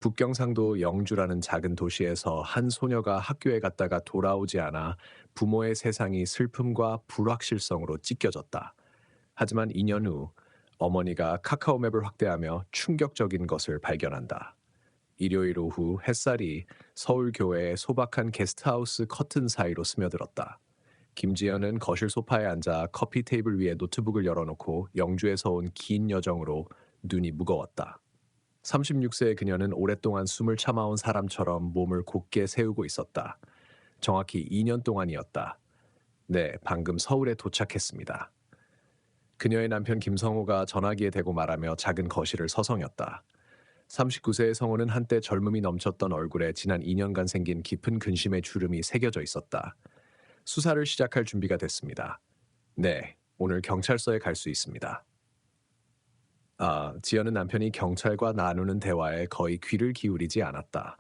북경상도 영주라는 작은 도시에서 한 소녀가 학교에 갔다가 돌아오지 않아 부모의 세상이 슬픔과 불확실성으로 찢겨졌다. 하지만 2년 후 어머니가 카카오맵을 확대하며 충격적인 것을 발견한다. 일요일 오후 햇살이 서울 교외의 소박한 게스트하우스 커튼 사이로 스며들었다. 김지연은 거실 소파에 앉아 커피 테이블 위에 노트북을 열어놓고 영주에서 온 긴 여정으로 눈이 무거웠다. 36세의 그녀는 오랫동안 숨을 참아온 사람처럼 몸을 곧게 세우고 있었다. 정확히 2년 동안이었다. 네, 방금 서울에 도착했습니다. 그녀의 남편 김성호가 전화기에 대고 말하며 작은 거실을 서성였다. 39세의 성호는 한때 젊음이 넘쳤던 얼굴에 지난 2년간 생긴 깊은 근심의 주름이 새겨져 있었다. 수사를 시작할 준비가 됐습니다. 네, 오늘 경찰서에 갈 수 있습니다. 지연은 남편이 경찰과 나누는 대화에 거의 귀를 기울이지 않았다.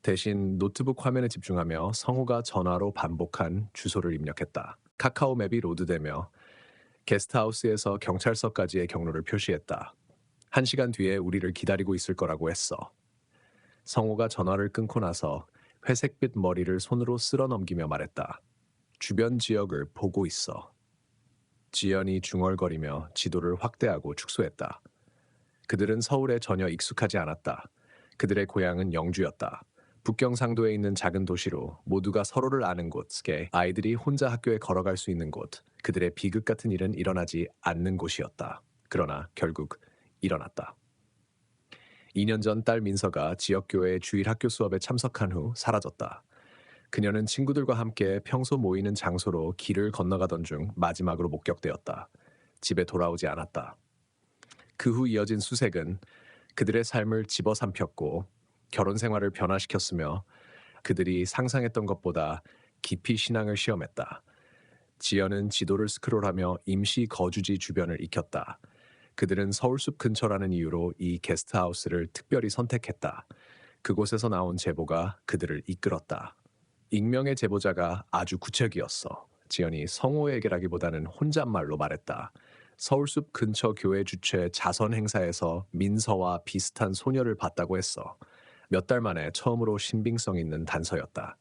대신 노트북 화면에 집중하며 성우가 전화로 반복한 주소를 입력했다. 카카오 맵이 로드되며 게스트하우스에서 경찰서까지의 경로를 표시했다. 1시간 뒤에 우리를 기다리고 있을 거라고 했어. 성우가 전화를 끊고 나서 회색빛 머리를 손으로 쓸어 넘기며 말했다. 주변 지역을 보고 있어. 지연이 중얼거리며 지도를 확대하고 축소했다. 그들은 서울에 전혀 익숙하지 않았다. 그들의 고향은 영주였다. 북경상도에 있는 작은 도시로 모두가 서로를 아는 곳에 아이들이 혼자 학교에 걸어갈 수 있는 곳, 그들의 비극 같은 일은 일어나지 않는 곳이었다. 그러나 결국 일어났다. 2년 전 딸 민서가 지역교회 주일 학교 수업에 참석한 후 사라졌다. 그녀는 친구들과 함께 평소 모이는 장소로 길을 건너가던 중 마지막으로 목격되었다. 집에 돌아오지 않았다. 그 후 이어진 수색은 그들의 삶을 집어삼켰고 결혼 생활을 변화시켰으며 그들이 상상했던 것보다 깊이 신앙을 시험했다. 지연은 지도를 스크롤하며 임시 거주지 주변을 익혔다. 그들은 서울숲 근처라는 이유로 이 게스트하우스를 특별히 선택했다. 그곳에서 나온 제보가 그들을 이끌었다. 익명의 제보자가 아주 구체적이었어. 지연이 성호에게라기보다는 혼잣말로 말했다. 서울숲 근처 교회 주최 자선 행사에서 민서와 비슷한 소녀를 봤다고 했어. 몇 달 만에 처음으로 신빙성 있는 단서였다.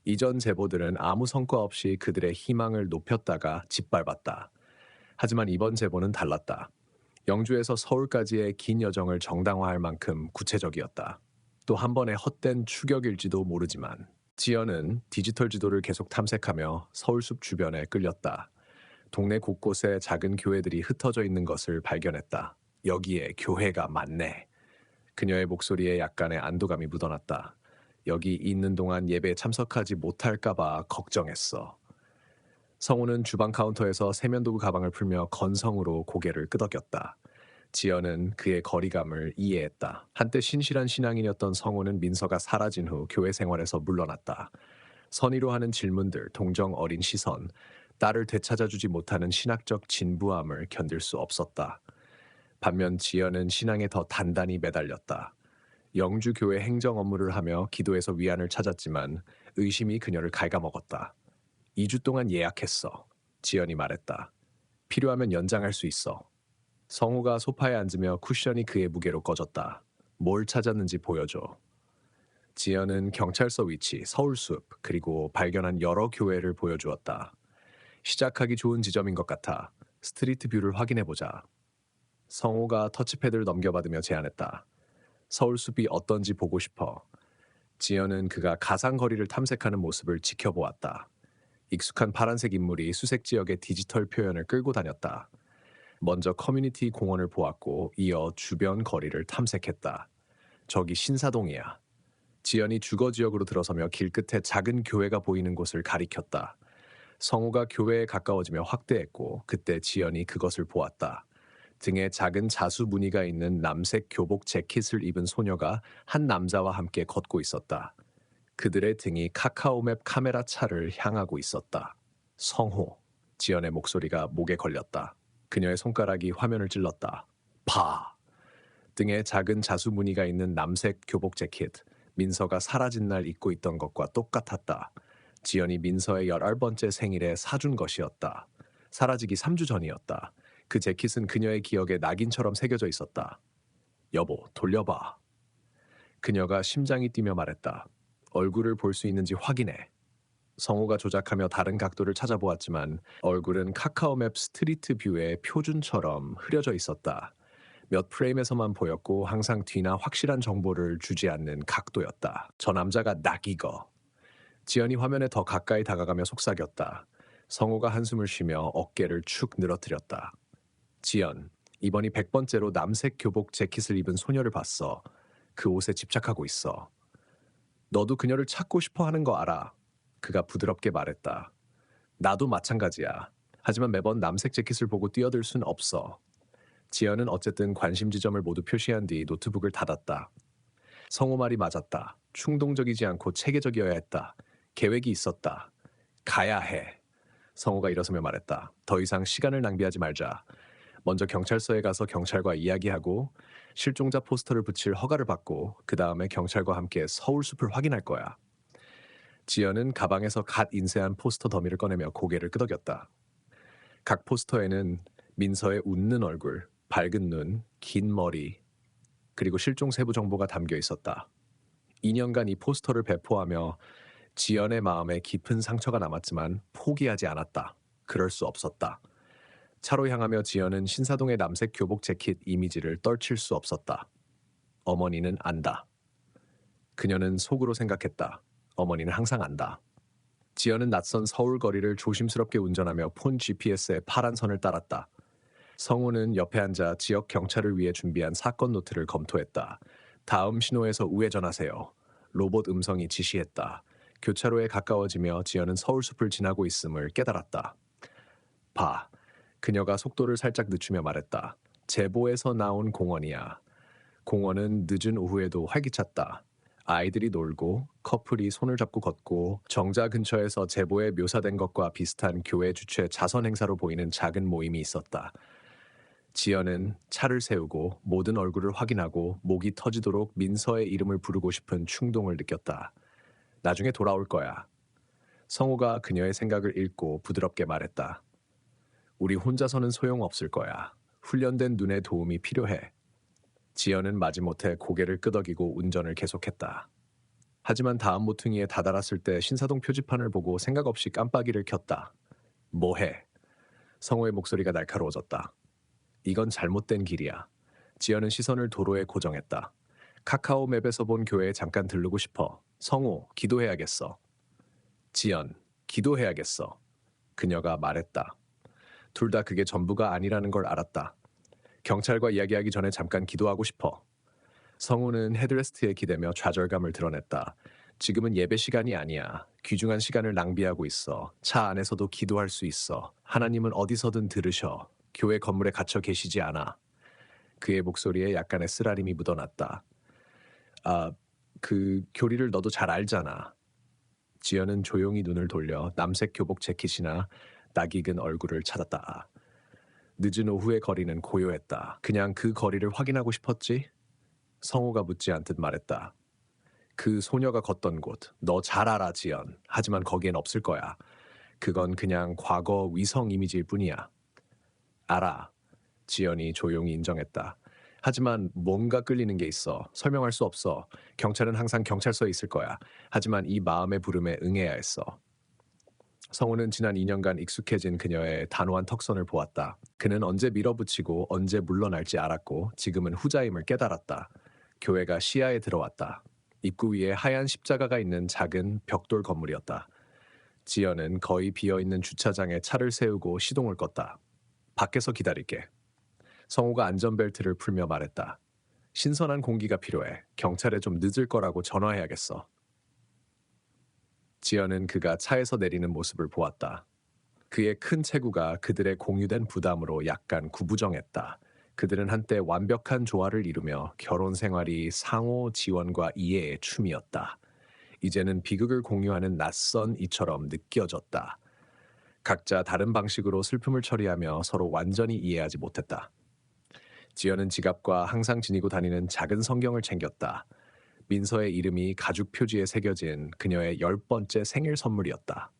이전 제보들은 아무 성과 없이 그들의 희망을 높였다가 짓밟았다. 하지만 이번 제보는 달랐다. 영주에서 서울까지의 긴 여정을 정당화할 만큼 구체적이었다. 또 한 번의 헛된 추격일지도 모르지만 지연은 디지털 지도를 계속 탐색하며 서울숲 주변에 끌렸다. 동네 곳곳에 작은 교회들이 흩어져 있는 것을 발견했다. 여기에 교회가 많네. 그녀의 목소리에 약간의 안도감이 묻어났다. 여기 있는 동안 예배에 참석하지 못할까봐 걱정했어. 성우는 주방 카운터에서 세면도구 가방을 풀며 건성으로 고개를 끄덕였다. 지연은 그의 거리감을 이해했다. 한때 신실한 신앙인이었던 성우는 민서가 사라진 후 교회 생활에서 물러났다. 선의로 하는 질문들, 동정 어린 시선, 딸을 되찾아주지 못하는 신학적 진부함을 견딜 수 없었다. 반면 지연은 신앙에 더 단단히 매달렸다. 영주 교회 행정 업무를 하며 기도에서 위안을 찾았지만 의심이 그녀를 갉아먹었다. 2주 동안 예약했어. 지연이 말했다. 필요하면 연장할 수 있어. 성우가 소파에 앉으며 쿠션이 그의 무게로 꺼졌다. 뭘 찾았는지 보여줘. 지연은 경찰서 위치, 서울숲, 그리고 발견한 여러 교회를 보여주었다. 시작하기 좋은 지점인 것 같아. 스트리트 뷰를 확인해보자. 성우가 터치패드를 넘겨받으며 제안했다. 서울숲이 어떤지 보고 싶어. 지연은 그가 가상거리를 탐색하는 모습을 지켜보았다. 익숙한 파란색 인물이 수색 지역의 디지털 표현을 끌고 다녔다. 먼저 커뮤니티 공원을 보았고 이어 주변 거리를 탐색했다. 저기 신사동이야. 지연이 주거 지역으로 들어서며 길 끝에 작은 교회가 보이는 곳을 가리켰다. 성우가 교회에 가까워지며 확대했고 그때 지연이 그것을 보았다. 등에 작은 자수 무늬가 있는 남색 교복 재킷을 입은 소녀가 한 남자와 함께 걷고 있었다. 그들의 등이 카카오맵 카메라 차를 향하고 있었다. 성호. 지연의 목소리가 목에 걸렸다. 그녀의 손가락이 화면을 찔렀다. 파. 등에 작은 자수 무늬가 있는 남색 교복 재킷. 민서가 사라진 날 입고 있던 것과 똑같았다. 지연이 민서의 11번째 생일에 사준 것이었다. 사라지기 3주 전이었다. 그 재킷은 그녀의 기억에 낙인처럼 새겨져 있었다. 여보, 돌려봐. 그녀가 심장이 뛰며 말했다. 얼굴을 볼 수 있는지 확인해. 성우가 조작하며 다른 각도를 찾아보았지만 얼굴은 카카오맵 스트리트 뷰의 표준처럼 흐려져 있었다. 몇 프레임에서만 보였고 항상 뒤나 확실한 정보를 주지 않는 각도였다. 저 남자가 낙이거. 지연이 화면에 더 가까이 다가가며 속삭였다. 성우가 한숨을 쉬며 어깨를 축 늘어뜨렸다. 지연, 이번이 100번째로 남색 교복 재킷을 입은 소녀를 봤어. 그 옷에 집착하고 있어. 너도 그녀를 찾고 싶어 하는 거 알아. 그가 부드럽게 말했다. 나도 마찬가지야. 하지만 매번 남색 재킷을 보고 뛰어들 순 없어. 지연은 어쨌든 관심 지점을 모두 표시한 뒤 노트북을 닫았다. 성우 말이 맞았다. 충동적이지 않고 체계적이어야 했다. 계획이 있었다. 가야 해. 성우가 일어서며 말했다. 더 이상 시간을 낭비하지 말자. 먼저 경찰서에 가서 경찰과 이야기하고 실종자 포스터를 붙일 허가를 받고 그 다음에 경찰과 함께 서울숲을 확인할 거야. 지연은 가방에서 갓 인쇄한 포스터 더미를 꺼내며 고개를 끄덕였다. 각 포스터에는 민서의 웃는 얼굴, 밝은 눈, 긴 머리, 그리고 실종 세부 정보가 담겨 있었다. 2년간 이 포스터를 배포하며 지연의 마음에 깊은 상처가 남았지만 포기하지 않았다. 그럴 수 없었다. 차로 향하며 지연은 신사동의 남색 교복 재킷 이미지를 떨칠 수 없었다. 어머니는 안다. 그녀는 속으로 생각했다. 어머니는 항상 안다. 지연은 낯선 서울 거리를 조심스럽게 운전하며 폰 GPS의 파란 선을 따랐다. 성우는 옆에 앉아 지역 경찰을 위해 준비한 사건 노트를 검토했다. 다음 신호에서 우회전하세요. 로봇 음성이 지시했다. 교차로에 가까워지며 지연은 서울숲을 지나고 있음을 깨달았다. 봐. 그녀가 속도를 살짝 늦추며 말했다. 제보에서 나온 공원이야. 공원은 늦은 오후에도 활기찼다. 아이들이 놀고 커플이 손을 잡고 걷고 정자 근처에서 제보에 묘사된 것과 비슷한 교회 주최 자선 행사로 보이는 작은 모임이 있었다. 지연은 차를 세우고 모든 얼굴을 확인하고 목이 터지도록 민서의 이름을 부르고 싶은 충동을 느꼈다. 나중에 돌아올 거야. 성우가 그녀의 생각을 읽고 부드럽게 말했다. 우리 혼자서는 소용없을 거야. 훈련된 눈의 도움이 필요해. 지연은 마지못해 고개를 끄덕이고 운전을 계속했다. 하지만 다음 모퉁이에 다다랐을 때 신사동 표지판을 보고 생각 없이 깜빡이를 켰다. 뭐해? 성우의 목소리가 날카로워졌다. 이건 잘못된 길이야. 지연은 시선을 도로에 고정했다. 카카오 맵에서 본 교회에 잠깐 들르고 싶어. 성우, 기도해야겠어. 지연, 기도해야겠어. 그녀가 말했다. 둘 다 그게 전부가 아니라는 걸 알았다. 경찰과 이야기하기 전에 잠깐 기도하고 싶어. 성우는 헤드레스트에 기대며 좌절감을 드러냈다. 지금은 예배 시간이 아니야. 귀중한 시간을 낭비하고 있어. 차 안에서도 기도할 수 있어. 하나님은 어디서든 들으셔. 교회 건물에 갇혀 계시지 않아. 그의 목소리에 약간의 쓰라림이 묻어났다. 그 교리를 너도 잘 알잖아. 지연은 조용히 눈을 돌려 남색 교복 재킷이나 낯익은 얼굴을 찾았다. 늦은 오후의 거리는 고요했다. 그냥 그 거리를 확인하고 싶었지? 성우가 묻지 않듯 말했다. 그 소녀가 걷던 곳, 너 잘 알아, 지연. 하지만 거기엔 없을 거야. 그건 그냥 과거 위성 이미지일 뿐이야. 알아. 지연이 조용히 인정했다. 하지만 뭔가 끌리는 게 있어. 설명할 수 없어. 경찰은 항상 경찰서에 있을 거야. 하지만 이 마음의 부름에 응해야 했어. 성우는 지난 2년간 익숙해진 그녀의 단호한 턱선을 보았다. 그는 언제 밀어붙이고 언제 물러날지 알았고 지금은 후자임을 깨달았다. 교회가 시야에 들어왔다. 입구 위에 하얀 십자가가 있는 작은 벽돌 건물이었다. 지연은 거의 비어있는 주차장에 차를 세우고 시동을 껐다. 밖에서 기다릴게. 성우가 안전벨트를 풀며 말했다. 신선한 공기가 필요해. 경찰에 좀 늦을 거라고 전화해야겠어. 지연은 그가 차에서 내리는 모습을 보았다. 그의 큰 체구가 그들의 공유된 부담으로 약간 구부정했다. 그들은 한때 완벽한 조화를 이루며 결혼 생활이 상호 지원과 이해의 춤이었다. 이제는 비극을 공유하는 낯선 이처럼 느껴졌다. 각자 다른 방식으로 슬픔을 처리하며 서로 완전히 이해하지 못했다. 지연은 지갑과 항상 지니고 다니는 작은 성경을 챙겼다. 민서의 이름이 가죽 표지에 새겨진 그녀의 10번째 생일 선물이었다.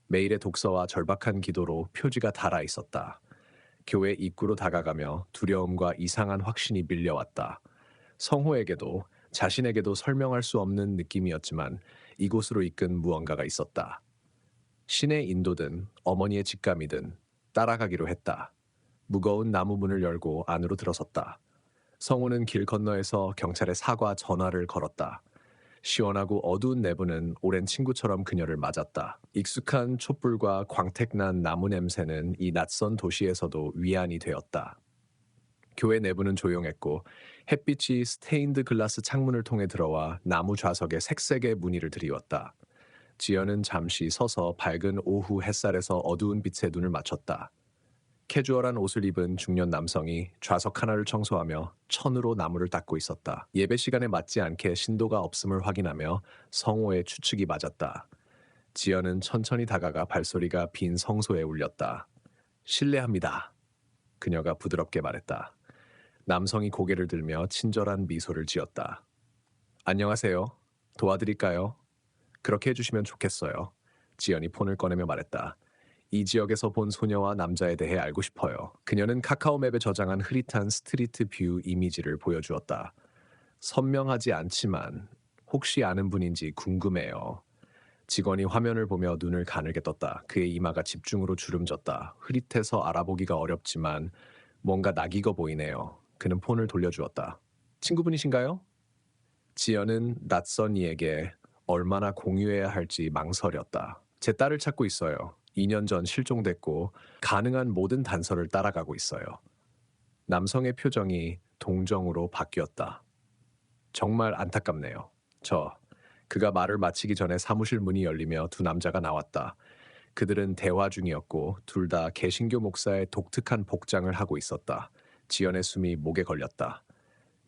매일의 독서와 절박한 기도로 표지가 닳아 있었다. 교회 입구로 다가가며 두려움과 이상한 확신이 밀려왔다. 성호에게도 자신에게도 설명할 수 없는 느낌이었지만 이곳으로 이끈 무언가가 있었다. 신의 인도든 어머니의 직감이든 따라가기로 했다. 무거운 나무 문을 열고 안으로 들어섰다. 성우는 길 건너에서 경찰에 사과 전화를 걸었다. 시원하고 어두운 내부는 오랜 친구처럼 그녀를 맞았다. 익숙한 촛불과 광택난 나무 냄새는 이 낯선 도시에서도 위안이 되었다. 교회 내부는 조용했고 햇빛이 스테인드 글라스 창문을 통해 들어와 나무 좌석에 색색의 무늬를 드리웠다. 지연은 잠시 서서 밝은 오후 햇살에서 어두운 빛에 눈을 맞췄다. 캐주얼한 옷을 입은 중년 남성이 좌석 하나를 청소하며 천으로 나무를 닦고 있었다. 예배 시간에 맞지 않게 신도가 없음을 확인하며 성호의 추측이 맞았다. 지연은 천천히 다가가 발소리가 빈 성소에 울렸다. 실례합니다. 그녀가 부드럽게 말했다. 남성이 고개를 들며 친절한 미소를 지었다. 안녕하세요. 도와드릴까요? 그렇게 해주시면 좋겠어요. 지연이 폰을 꺼내며 말했다. 이 지역에서 본 소녀와 남자에 대해 알고 싶어요. 그녀는 카카오맵에 저장한 흐릿한 스트리트 뷰 이미지를 보여주었다. 선명하지 않지만 혹시 아는 분인지 궁금해요. 직원이 화면을 보며 눈을 가늘게 떴다. 그의 이마가 집중으로 주름졌다. 흐릿해서 알아보기가 어렵지만 뭔가 낯익어 보이네요. 그는 폰을 돌려주었다. 친구분이신가요? 지연은 낯선 이에게 얼마나 공유해야 할지 망설였다. 제 딸을 찾고 있어요. 2년 전 실종됐고 가능한 모든 단서를 따라가고 있어요. 남성의 표정이 동정으로 바뀌었다. 정말 안타깝네요. 그가 말을 마치기 전에 사무실 문이 열리며 두 남자가 나왔다. 그들은 대화 중이었고 둘 다 개신교 목사의 독특한 복장을 하고 있었다. 지연의 숨이 목에 걸렸다.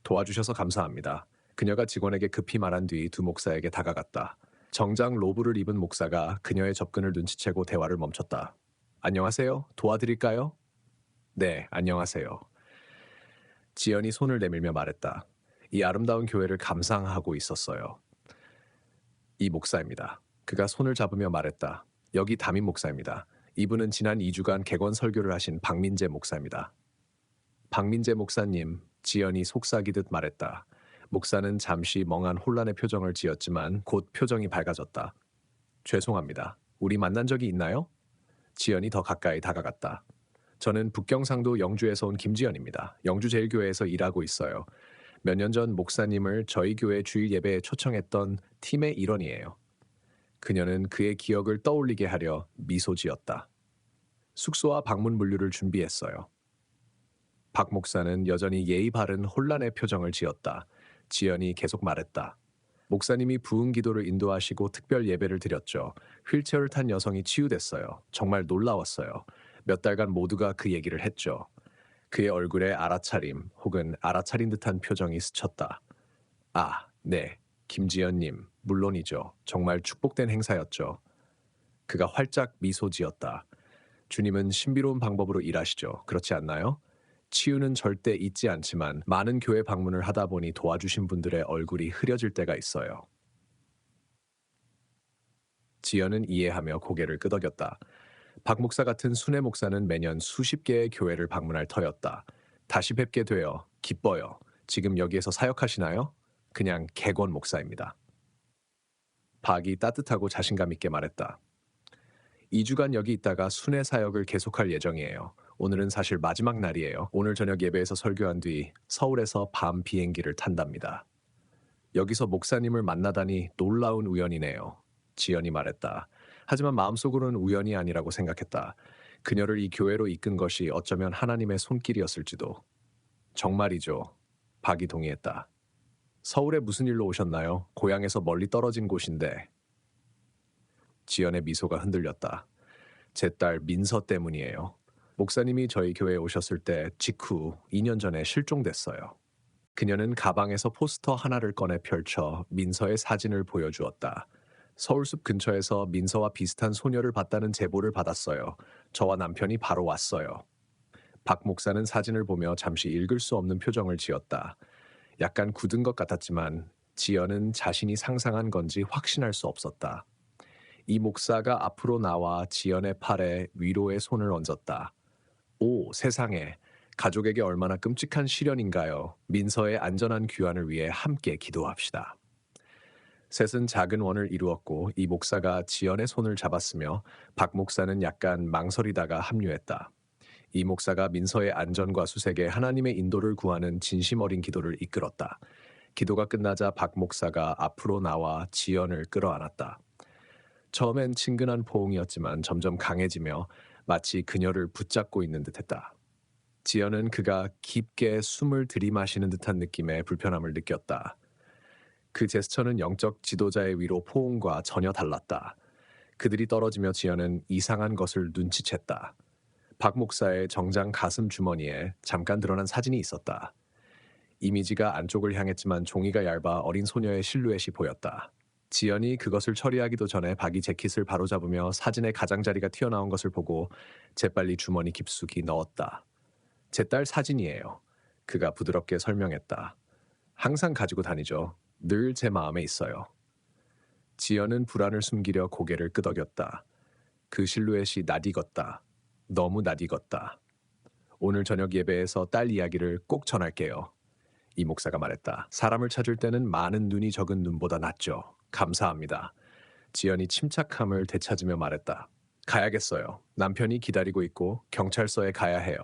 도와주셔서 감사합니다. 그녀가 직원에게 급히 말한 뒤 두 목사에게 다가갔다. 정장 로브를 입은 목사가 그녀의 접근을 눈치채고 대화를 멈췄다. 안녕하세요. 도와드릴까요? 네, 안녕하세요. 지연이 손을 내밀며 말했다. 이 아름다운 교회를 감상하고 있었어요. 이 목사입니다. 그가 손을 잡으며 말했다. 여기 담임 목사입니다. 이분은 지난 2주간 객원 설교를 하신 박민재 목사입니다. 박민재 목사님, 지연이 속삭이듯 말했다. 목사는 잠시 멍한 혼란의 표정을 지었지만 곧 표정이 밝아졌다. 죄송합니다. 우리 만난 적이 있나요? 지연이 더 가까이 다가갔다. 저는 북경상도 영주에서 온 김지연입니다. 영주제일교회에서 일하고 있어요. 몇 년 전 목사님을 저희 교회 주일 예배에 초청했던 팀의 일원이에요. 그녀는 그의 기억을 떠올리게 하려 미소 지었다. 숙소와 방문 물류를 준비했어요. 박 목사는 여전히 예의 바른 혼란의 표정을 지었다. 지연이 계속 말했다. 목사님이 부흥 기도를 인도하시고 특별 예배를 드렸죠. 휠체어를 탄 여성이 치유됐어요. 정말 놀라웠어요. 몇 달간 모두가 그 얘기를 했죠. 그의 얼굴에 알아차림 혹은 알아차린 듯한 표정이 스쳤다. 아, 네. 김지연님, 물론이죠. 정말 축복된 행사였죠. 그가 활짝 미소 지었다. 주님은 신비로운 방법으로 일하시죠. 그렇지 않나요? 치유는 절대 잊지 않지만 많은 교회 방문을 하다 보니 도와주신 분들의 얼굴이 흐려질 때가 있어요. 지연은 이해하며 고개를 끄덕였다. 박 목사 같은 순회 목사는 매년 수십 개의 교회를 방문할 터였다. 다시 뵙게 되어 기뻐요. 지금 여기에서 사역하시나요? 그냥 객원 목사입니다. 박이 따뜻하고 자신감 있게 말했다. 2주간 여기 있다가 순회 사역을 계속할 예정이에요. 오늘은 사실 마지막 날이에요. 오늘 저녁 예배에서 설교한 뒤 서울에서 밤 비행기를 탄답니다. 여기서 목사님을 만나다니 놀라운 우연이네요. 지연이 말했다. 하지만 마음속으로는 우연이 아니라고 생각했다. 그녀를 이 교회로 이끈 것이 어쩌면 하나님의 손길이었을지도. 정말이죠. 박이 동의했다. 서울에 무슨 일로 오셨나요? 고향에서 멀리 떨어진 곳인데. 지연의 미소가 흔들렸다. 제 딸 민서 때문이에요. 목사님이 저희 교회에 오셨을 때 직후 2년 전에 실종됐어요. 그녀는 가방에서 포스터 하나를 꺼내 펼쳐 민서의 사진을 보여주었다. 서울숲 근처에서 민서와 비슷한 소녀를 봤다는 제보를 받았어요. 저와 남편이 바로 왔어요. 박 목사는 사진을 보며 잠시 읽을 수 없는 표정을 지었다. 약간 굳은 것 같았지만 지연은 자신이 상상한 건지 확신할 수 없었다. 이 목사가 앞으로 나와 지연의 팔에 위로의 손을 얹었다. 오, 세상에. 가족에게 얼마나 끔찍한 시련인가요? 민서의 안전한 귀환을 위해 함께 기도합시다. 셋은 작은 원을 이루었고 이 목사가 지연의 손을 잡았으며 박 목사는 약간 망설이다가 합류했다. 이 목사가 민서의 안전과 수색에 하나님의 인도를 구하는 진심 어린 기도를 이끌었다. 기도가 끝나자 박 목사가 앞으로 나와 지연을 끌어안았다. 처음엔 친근한 포옹이었지만 점점 강해지며 마치 그녀를 붙잡고 있는 듯했다. 지연은 그가 깊게 숨을 들이마시는 듯한 느낌의 불편함을 느꼈다. 그 제스처는 영적 지도자의 위로 포옹과 전혀 달랐다. 그들이 떨어지며 지연은 이상한 것을 눈치챘다. 박 목사의 정장 가슴 주머니에 잠깐 드러난 사진이 있었다. 이미지가 안쪽을 향했지만 종이가 얇아 어린 소녀의 실루엣이 보였다. 지연이 그것을 처리하기도 전에 박이 재킷을 바로잡으며 사진의 가장자리가 튀어나온 것을 보고 재빨리 주머니 깊숙이 넣었다. 제 딸 사진이에요. 그가 부드럽게 설명했다. 항상 가지고 다니죠. 늘 제 마음에 있어요. 지연은 불안을 숨기려 고개를 끄덕였다. 그 실루엣이 낯익었다. 너무 낯익었다. 오늘 저녁 예배에서 딸 이야기를 꼭 전할게요. 이 목사가 말했다. 사람을 찾을 때는 많은 눈이 적은 눈보다 낫죠. 감사합니다. 지연이 침착함을 되찾으며 말했다. 가야겠어요. 남편이 기다리고 있고 경찰서에 가야 해요.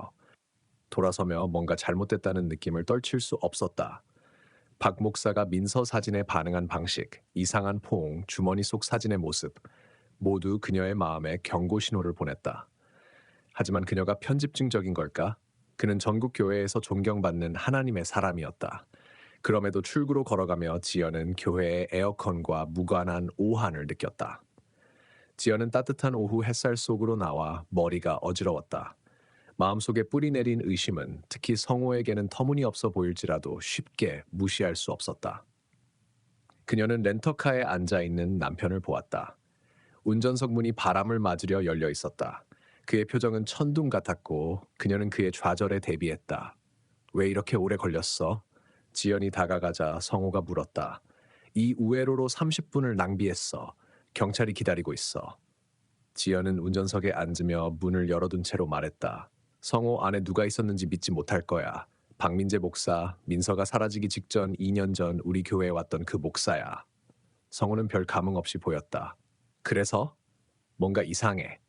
돌아서며 뭔가 잘못됐다는 느낌을 떨칠 수 없었다. 박 목사가 민서 사진에 반응한 방식, 이상한 포옹, 주머니 속 사진의 모습, 모두 그녀의 마음에 경고 신호를 보냈다. 하지만 그녀가 편집증적인 걸까? 그는 전국 교회에서 존경받는 하나님의 사람이었다. 그럼에도 출구로 걸어가며 지연은 교회의 에어컨과 무관한 오한을 느꼈다. 지연은 따뜻한 오후 햇살 속으로 나와 머리가 어지러웠다. 마음속에 뿌리 내린 의심은 특히 성호에게는 터무니없어 보일지라도 쉽게 무시할 수 없었다. 그녀는 렌터카에 앉아있는 남편을 보았다. 운전석 문이 바람을 맞으려 열려 있었다. 그의 표정은 천둥 같았고 그녀는 그의 좌절에 대비했다. 왜 이렇게 오래 걸렸어? 지연이 다가가자 성호가 물었다. 이 우회로로 30분을 낭비했어. 경찰이 기다리고 있어. 지연은 운전석에 앉으며 문을 열어둔 채로 말했다. 성호 안에 누가 있었는지 믿지 못할 거야. 박민재 목사, 민서가 사라지기 직전 2년 전 우리 교회에 왔던 그 목사야. 성호는 별 감흥 없이 보였다. 그래서? 뭔가 이상해.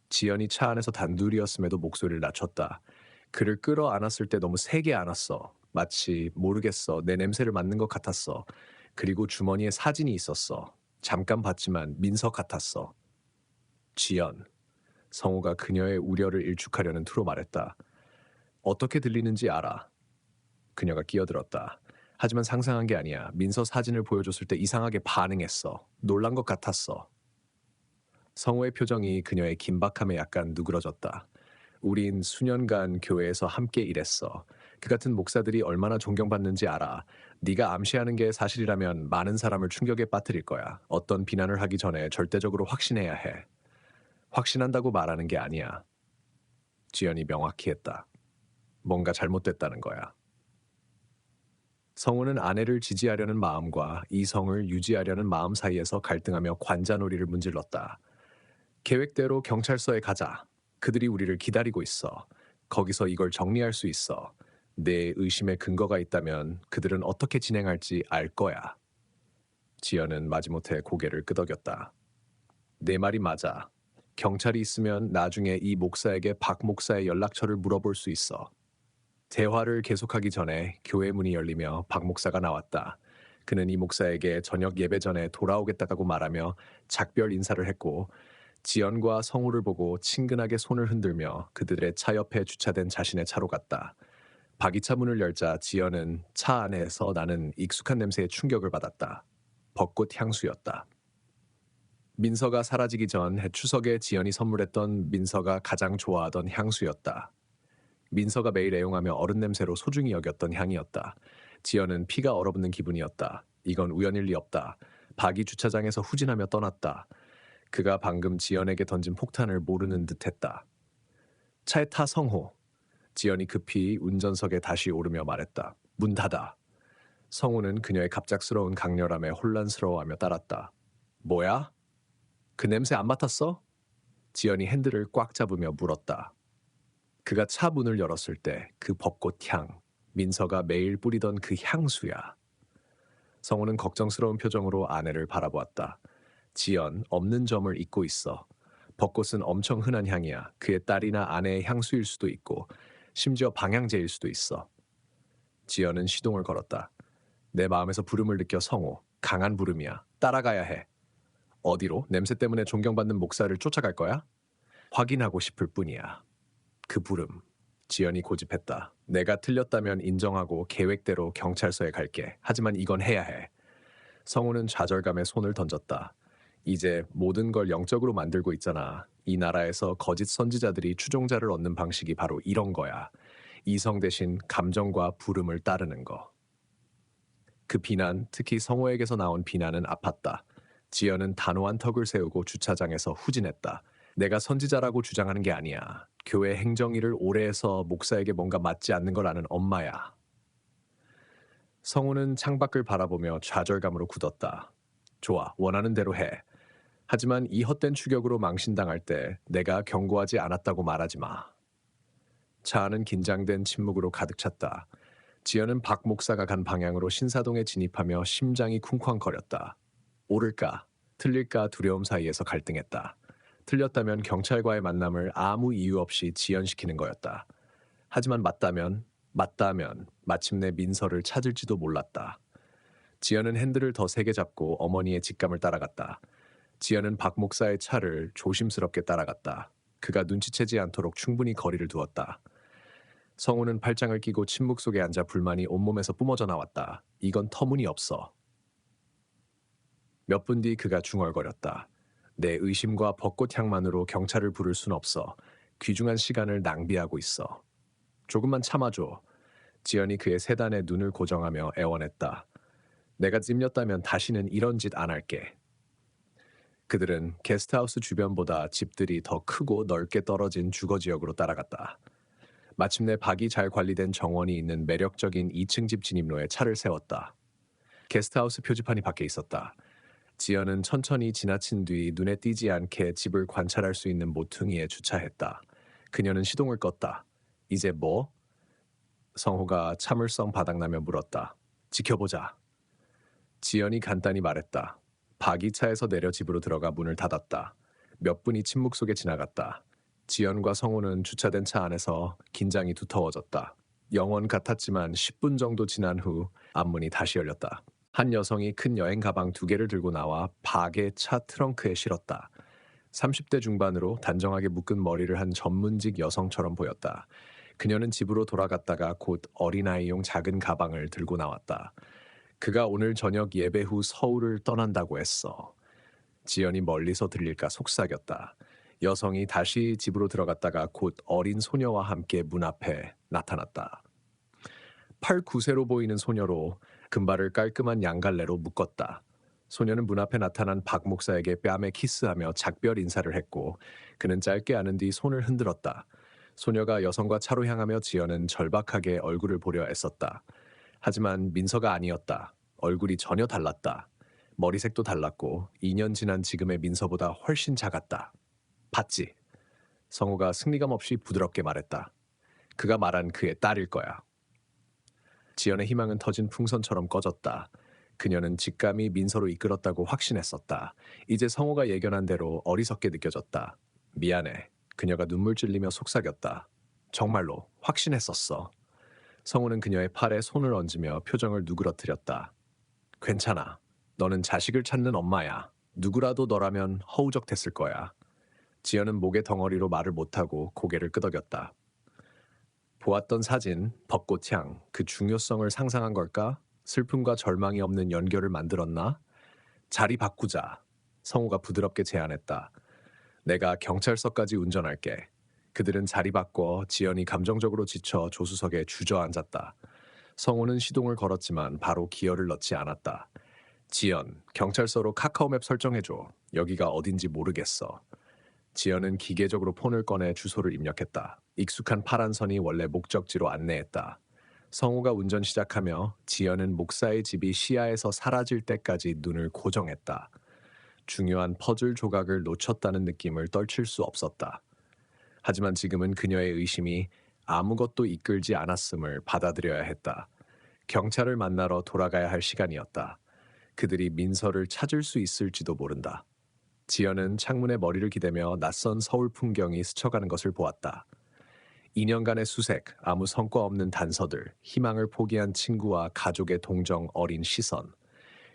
지연이 차 안에서 단둘이었음에도 목소리를 낮췄다. 그를 끌어안았을 때 너무 세게 안았어. 마치 모르겠어. 내 냄새를 맡는 것 같았어. 그리고 주머니에 사진이 있었어. 잠깐 봤지만 민서 같았어. 지연. 성호가 그녀의 우려를 일축하려는 투로 말했다. 어떻게 들리는지 알아. 그녀가 끼어들었다. 하지만 상상한 게 아니야. 민서 사진을 보여줬을 때 이상하게 반응했어. 놀란 것 같았어. 성호의 표정이 그녀의 긴박함에 약간 누그러졌다. 우린 수년간 교회에서 함께 일했어. 그 같은 목사들이 얼마나 존경받는지 알아. 네가 암시하는 게 사실이라면 많은 사람을 충격에 빠뜨릴 거야. 어떤 비난을 하기 전에 절대적으로 확신해야 해. 확신한다고 말하는 게 아니야. 지연이 명확히 했다. 뭔가 잘못됐다는 거야. 성우는 아내를 지지하려는 마음과 이성을 유지하려는 마음 사이에서 갈등하며 관자놀이를 문질렀다. 계획대로 경찰서에 가자. 그들이 우리를 기다리고 있어. 거기서 이걸 정리할 수 있어. 내 의심에 근거가 있다면 그들은 어떻게 진행할지 알 거야. 지연은 마지못해 고개를 끄덕였다. 내 말이 맞아. 경찰이 있으면 나중에 이 목사에게 박 목사의 연락처를 물어볼 수 있어. 대화를 계속하기 전에 교회 문이 열리며 박 목사가 나왔다. 그는 이 목사에게 저녁 예배 전에 돌아오겠다고 말하며 작별 인사를 했고 지연과 성우를 보고 친근하게 손을 흔들며 그들의 차 옆에 주차된 자신의 차로 갔다. 박이차 문을 열자 지연은 차 안에서 나는 익숙한 냄새에 충격을 받았다. 벚꽃 향수였다. 민서가 사라지기 전 추석에 지연이 선물했던 민서가 가장 좋아하던 향수였다. 민서가 매일 애용하며 어른 냄새로 소중히 여겼던 향이었다. 지연은 피가 얼어붙는 기분이었다. 이건 우연일 리 없다. 박이 주차장에서 후진하며 떠났다. 그가 방금 지연에게 던진 폭탄을 모르는 듯했다. 차에 타 성호. 지연이 급히 운전석에 다시 오르며 말했다. 문 닫아. 성호는 그녀의 갑작스러운 강렬함에 혼란스러워하며 따랐다. 뭐야? 그 냄새 안 맡았어? 지연이 핸들을 꽉 잡으며 물었다. 그가 차 문을 열었을 때 그 벚꽃 향, 민서가 매일 뿌리던 그 향수야. 성우는 걱정스러운 표정으로 아내를 바라보았다. 지연, 없는 점을 잊고 있어. 벚꽃은 엄청 흔한 향이야. 그의 딸이나 아내의 향수일 수도 있고, 심지어 방향제일 수도 있어. 지연은 시동을 걸었다. 내 마음에서 부름을 느껴 성우. 강한 부름이야. 따라가야 해. 어디로? 냄새 때문에 존경받는 목사를 쫓아갈 거야? 확인하고 싶을 뿐이야. 그 부름. 지연이 고집했다. 내가 틀렸다면 인정하고 계획대로 경찰서에 갈게. 하지만 이건 해야 해. 성우는 좌절감에 손을 던졌다. 이제 모든 걸 영적으로 만들고 있잖아. 이 나라에서 거짓 선지자들이 추종자를 얻는 방식이 바로 이런 거야. 이성 대신 감정과 부름을 따르는 거. 그 비난, 특히 성우에게서 나온 비난은 아팠다. 지연은 단호한 턱을 세우고 주차장에서 후진했다. 내가 선지자라고 주장하는 게 아니야. 교회 행정일을 오래 해서 목사에게 뭔가 맞지 않는 걸 아는 엄마야. 성우는 창밖을 바라보며 좌절감으로 굳었다. 좋아, 원하는 대로 해. 하지만 이 헛된 추격으로 망신당할 때 내가 경고하지 않았다고 말하지 마. 차 안은 긴장된 침묵으로 가득 찼다. 지연은 박 목사가 간 방향으로 신사동에 진입하며 심장이 쿵쾅거렸다. 옳을까, 틀릴까 두려움 사이에서 갈등했다. 틀렸다면 경찰과의 만남을 아무 이유 없이 지연시키는 거였다. 하지만 맞다면 마침내 민서를 찾을지도 몰랐다. 지연은 핸들을 더 세게 잡고 어머니의 직감을 따라갔다. 지연은 박 목사의 차를 조심스럽게 따라갔다. 그가 눈치채지 않도록 충분히 거리를 두었다. 성우는 팔짱을 끼고 침묵 속에 앉아 불만이 온몸에서 뿜어져 나왔다. 이건 터무니없어. 몇 분 뒤 그가 중얼거렸다. 내 의심과 벚꽃 향만으로 경찰을 부를 순 없어. 귀중한 시간을 낭비하고 있어. 조금만 참아줘. 지연이 그의 세단에 눈을 고정하며 애원했다. 내가 찜렸다면 다시는 이런 짓 안 할게. 그들은 게스트하우스 주변보다 집들이 더 크고 넓게 떨어진 주거지역으로 따라갔다. 마침내 박이 잘 관리된 정원이 있는 매력적인 2층 집 진입로에 차를 세웠다. 게스트하우스 표지판이 밖에 있었다. 지연은 천천히 지나친 뒤 눈에 띄지 않게 집을 관찰할 수 있는 모퉁이에 주차했다. 그녀는 시동을 껐다. 이제 뭐? 성호가 참을성 바닥나며 물었다. 지켜보자. 지연이 간단히 말했다. 박이 차에서 내려 집으로 들어가 문을 닫았다. 몇 분이 침묵 속에 지나갔다. 지연과 성호는 주차된 차 안에서 긴장이 두터워졌다. 영원 같았지만 10분 정도 지난 후 앞문이 다시 열렸다. 한 여성이 큰 여행 가방 2개를 들고 나와 박의 차 트렁크에 실었다. 30대 중반으로 단정하게 묶은 머리를 한 전문직 여성처럼 보였다. 그녀는 집으로 돌아갔다가 곧 어린아이용 작은 가방을 들고 나왔다. 그가 오늘 저녁 예배 후 서울을 떠난다고 했어. 지연이 멀리서 들릴까 속삭였다. 여성이 다시 집으로 들어갔다가 곧 어린 소녀와 함께 문 앞에 나타났다. 8, 9세로 보이는 소녀로 금발을 깔끔한 양갈래로 묶었다. 소녀는 문 앞에 나타난 박 목사에게 뺨에 키스하며 작별 인사를 했고 그는 짧게 안은 뒤 손을 흔들었다. 소녀가 여성과 차로 향하며 지연은 절박하게 얼굴을 보려 애썼다. 하지만 민서가 아니었다. 얼굴이 전혀 달랐다. 머리색도 달랐고 2년 지난 지금의 민서보다 훨씬 작았다. 봤지? 성우가 승리감 없이 부드럽게 말했다. 그가 말한 그의 딸일 거야. 지연의 희망은 터진 풍선처럼 꺼졌다. 그녀는 직감이 민서로 이끌었다고 확신했었다. 이제 성우가 예견한 대로 어리석게 느껴졌다. 미안해. 그녀가 눈물 찔리며 속삭였다. 정말로 확신했었어. 성우는 그녀의 팔에 손을 얹으며 표정을 누그러뜨렸다. 괜찮아. 너는 자식을 찾는 엄마야. 누구라도 너라면 허우적댔을 거야. 지연은 목의 덩어리로 말을 못하고 고개를 끄덕였다. 보았던 사진, 벚꽃향, 그 중요성을 상상한 걸까? 슬픔과 절망이 없는 연결을 만들었나? 자리 바꾸자. 성우가 부드럽게 제안했다. 내가 경찰서까지 운전할게. 그들은 자리 바꿔 지연이 감정적으로 지쳐 조수석에 주저앉았다. 성우는 시동을 걸었지만 바로 기어를 넣지 않았다. 지연, 경찰서로 카카오맵 설정해줘. 여기가 어딘지 모르겠어. 지연은 기계적으로 폰을 꺼내 주소를 입력했다. 익숙한 파란 선이 원래 목적지로 안내했다. 성우가 운전 시작하며 지연은 목사의 집이 시야에서 사라질 때까지 눈을 고정했다. 중요한 퍼즐 조각을 놓쳤다는 느낌을 떨칠 수 없었다. 하지만 지금은 그녀의 의심이 아무것도 이끌지 않았음을 받아들여야 했다. 경찰을 만나러 돌아가야 할 시간이었다. 그들이 민서를 찾을 수 있을지도 모른다. 지연은 창문에 머리를 기대며 낯선 서울 풍경이 스쳐가는 것을 보았다. 2년간의 수색, 아무 성과 없는 단서들, 희망을 포기한 친구와 가족의 동정 어린 시선,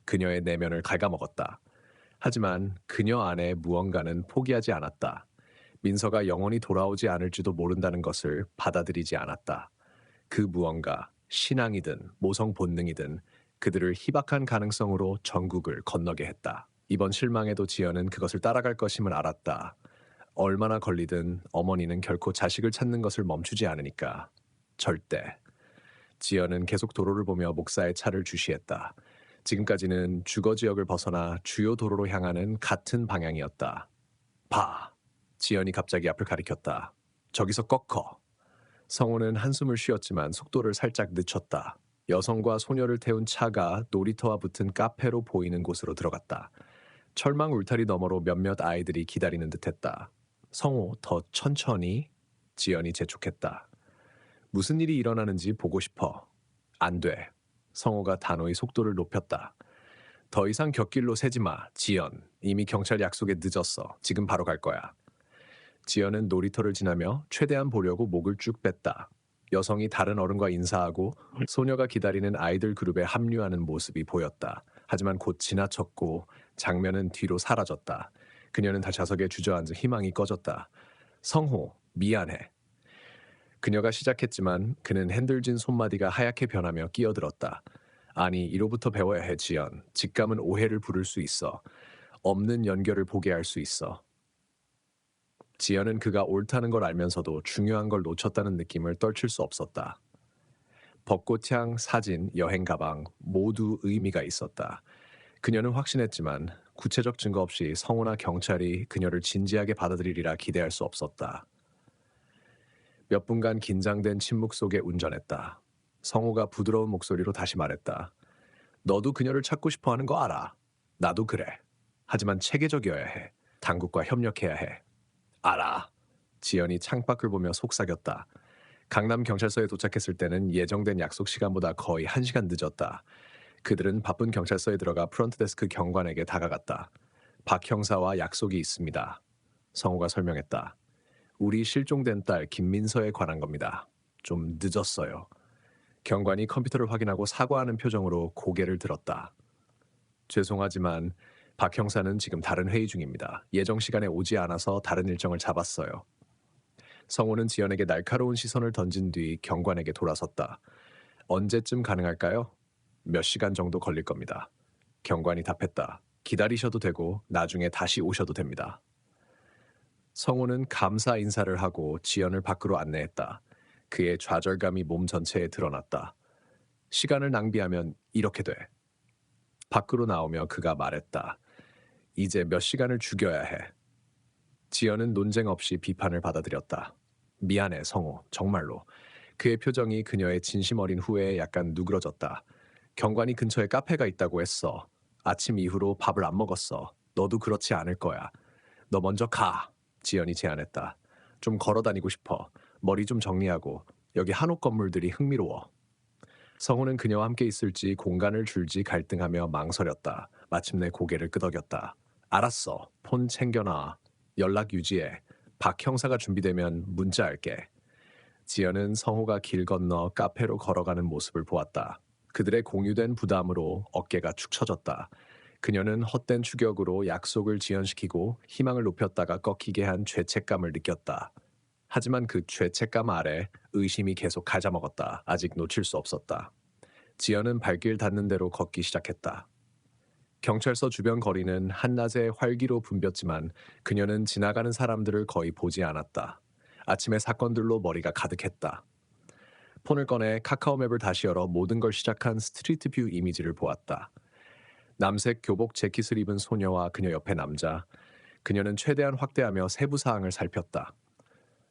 그녀의 내면을 갉아먹었다. 하지만 그녀 안에 무언가는 포기하지 않았다. 민서가 영원히 돌아오지 않을지도 모른다는 것을 받아들이지 않았다. 그 무언가, 신앙이든 모성 본능이든 그들을 희박한 가능성으로 전국을 건너게 했다. 이번 실망에도 지연은 그것을 따라갈 것임을 알았다. 얼마나 걸리든 어머니는 결코 자식을 찾는 것을 멈추지 않으니까. 절대. 지연은 계속 도로를 보며 목사의 차를 주시했다. 지금까지는 주거 지역을 벗어나 주요 도로로 향하는 같은 방향이었다. 봐. 지연이 갑자기 앞을 가리켰다. 저기서 꺾어. 성호는 한숨을 쉬었지만 속도를 살짝 늦췄다. 여성과 소녀를 태운 차가 놀이터와 붙은 카페로 보이는 곳으로 들어갔다. 철망 울타리 너머로 몇몇 아이들이 기다리는 듯했다. 성호, 더 천천히. 지연이 재촉했다. 무슨 일이 일어나는지 보고 싶어. 안 돼. 성호가 단호히 속도를 높였다. 더 이상 곁길로 새지 마. 지연, 이미 경찰 약속에 늦었어. 지금 바로 갈 거야. 지연은 놀이터를 지나며 최대한 보려고 목을 쭉 뺐다. 여성이 다른 어른과 인사하고 소녀가 기다리는 아이들 그룹에 합류하는 모습이 보였다. 하지만 곧 지나쳤고 장면은 뒤로 사라졌다. 그녀는 좌석에 주저앉아 희망이 꺼졌다. 성호, 미안해. 그녀가 시작했지만 그는 핸들진 손마디가 하얗게 변하며 끼어들었다. 아니, 이로부터 배워야 해, 지연. 직감은 오해를 부를 수 있어. 없는 연결을 보게 할 수 있어. 지연은 그가 옳다는 걸 알면서도 중요한 걸 놓쳤다는 느낌을 떨칠 수 없었다. 벚꽃향, 사진, 여행 가방 모두 의미가 있었다. 그녀는 확신했지만 구체적 증거 없이 성호나 경찰이 그녀를 진지하게 받아들이리라 기대할 수 없었다. 몇 분간 긴장된 침묵 속에 운전했다. 성호가 부드러운 목소리로 다시 말했다. 너도 그녀를 찾고 싶어 하는 거 알아. 나도 그래. 하지만 체계적이어야 해. 당국과 협력해야 해. 알아. 지연이 창밖을 보며 속삭였다. 강남 경찰서에 도착했을 때는 예정된 약속 시간보다 거의 1시간 늦었다. 그들은 바쁜 경찰서에 들어가 프런트데스크 경관에게 다가갔다. 박 형사와 약속이 있습니다. 성호가 설명했다. 우리 실종된 딸 김민서에 관한 겁니다. 좀 늦었어요. 경관이 컴퓨터를 확인하고 사과하는 표정으로 고개를 들었다. 죄송하지만 박 형사는 지금 다른 회의 중입니다. 예정 시간에 오지 않아서 다른 일정을 잡았어요. 성호는 지연에게 날카로운 시선을 던진 뒤 경관에게 돌아섰다. 언제쯤 가능할까요? 몇 시간 정도 걸릴 겁니다. 경관이 답했다. 기다리셔도 되고 나중에 다시 오셔도 됩니다. 성호는 감사 인사를 하고 지연을 밖으로 안내했다. 그의 좌절감이 몸 전체에 드러났다. 시간을 낭비하면 이렇게 돼. 밖으로 나오며 그가 말했다. 이제 몇 시간을 죽여야 해. 지연은 논쟁 없이 비판을 받아들였다. 미안해, 성호. 정말로. 그의 표정이 그녀의 진심 어린 후회에 약간 누그러졌다. 경관이 근처에 카페가 있다고 했어. 아침 이후로 밥을 안 먹었어. 너도 그렇지 않을 거야. 너 먼저 가. 지연이 제안했다. 좀 걸어 다니고 싶어. 머리 좀 정리하고. 여기 한옥 건물들이 흥미로워. 성호는 그녀와 함께 있을지 공간을 줄지 갈등하며 망설였다. 마침내 고개를 끄덕였다. 알았어. 폰 챙겨놔. 연락 유지해. 박 형사가 준비되면 문자할게. 지연은 성호가 길 건너 카페로 걸어가는 모습을 보았다. 그들의 공유된 부담으로 어깨가 축 처졌다. 그녀는 헛된 추격으로 약속을 지연시키고 희망을 높였다가 꺾이게 한 죄책감을 느꼈다. 하지만 그 죄책감 아래 의심이 계속 가자먹었다. 아직 놓칠 수 없었다. 지연은 발길 닿는 대로 걷기 시작했다. 경찰서 주변 거리는 한낮에 활기로 붐볐지만 그녀는 지나가는 사람들을 거의 보지 않았다. 아침의 사건들로 머리가 가득했다. 폰을 꺼내 카카오맵을 다시 열어 모든 걸 시작한 스트리트 뷰 이미지를 보았다. 남색 교복 재킷을 입은 소녀와 그녀 옆에 남자. 그녀는 최대한 확대하며 세부 사항을 살폈다.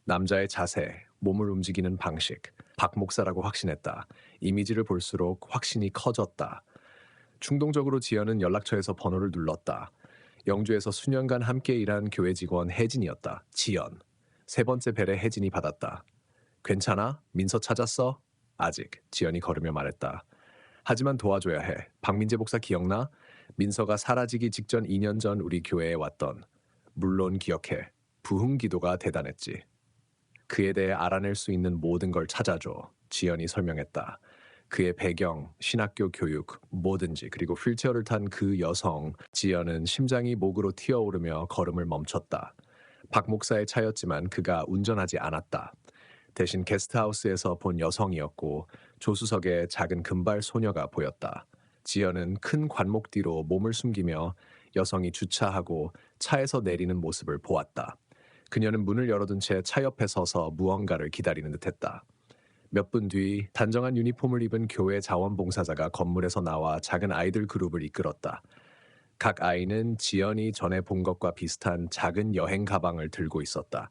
남자의 자세, 몸을 움직이는 방식, 박 목사라고 확신했다. 이미지를 볼수록 확신이 커졌다. 충동적으로 지연은 연락처에서 번호를 눌렀다. 영주에서 수년간 함께 일한 교회 직원 혜진이었다. 지연. 세 번째 벨에 혜진이 받았다. 괜찮아? 민서 찾았어? 아직, 지연이 걸으며 말했다. 하지만 도와줘야 해. 박민재 목사 기억나? 민서가 사라지기 직전 2년 전 우리 교회에 왔던. 물론 기억해. 부흥 기도가 대단했지. 그에 대해 알아낼 수 있는 모든 걸 찾아줘. 지연이 설명했다. 그의 배경, 신학교 교육, 뭐든지 그리고 휠체어를 탄 그 여성. 지연은 심장이 목으로 튀어오르며 걸음을 멈췄다. 박 목사의 차였지만 그가 운전하지 않았다. 대신 게스트하우스에서 본 여성이었고 조수석에 작은 금발 소녀가 보였다. 지연은 큰 관목 뒤로 몸을 숨기며 여성이 주차하고 차에서 내리는 모습을 보았다. 그녀는 문을 열어둔 채 차 옆에 서서 무언가를 기다리는 듯했다. 몇 분 뒤 단정한 유니폼을 입은 교회 자원봉사자가 건물에서 나와 작은 아이들 그룹을 이끌었다. 각 아이는 지연이 전에 본 것과 비슷한 작은 여행 가방을 들고 있었다.